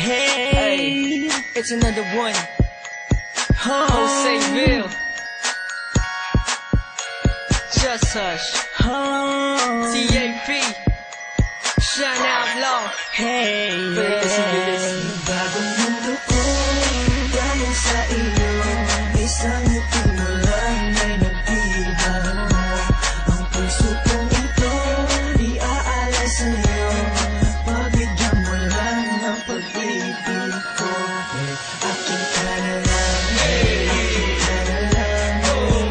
Hey, it's another one. Joseville. Just Hush. TAP. Shine Out Law. Hey, listen. Bagong mundo ko, galing sa iyo. Isang ngiti mo lang ay nagbibago. Ang puso kong ito, iaalay sa'yo. Pabigyan mo lang ng pag-ibig ko. Akin ka na lang, akin ka na lang, akin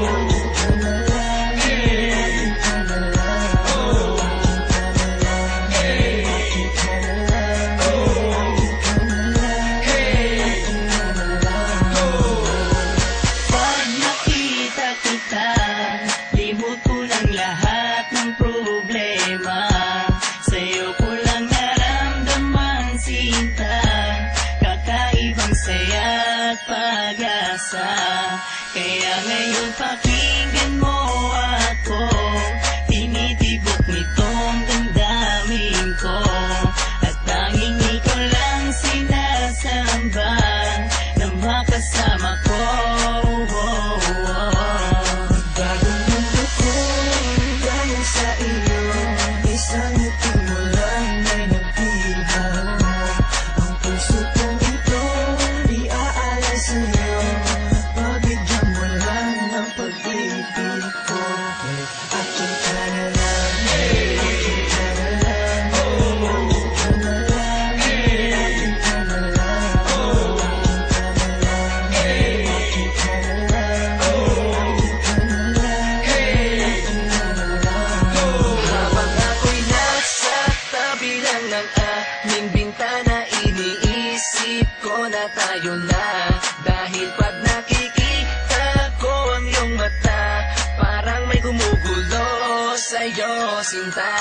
ka na lang, akin ka na lang, akin ka na lang, akin ka na lang, akin ka na lang. Pag nakita kita, limot ko lang lahat ng problema. Sa'yo ko lang naramdaman sinta, kakaibang saya at pag-asa. Kaya ngayon pakinggan mo ako, tinitibok nitong damdamin ko. At tanging ikaw lang sinasamba na makasama ko. Bagong mundo ko, galing sa iyo. Isang ngiti mo lang ay nagbibago. Ang puso kong ito, iaalay sa'yo. Pabigyan mo lang ng pag-ibig ko. Akin ka na lang, akin ka na lang, akin ka na lang, akin ka na lang, akin ka na lang, akin ka na lang, akin ka na lang, akin ka na lang. Habang ako'y nasa tabi lang ng aming bintana, iniisip ko na tayo na. Dahil pag nakikita ko ang iyong mata, parang may gumugulo sa'yo, sinta.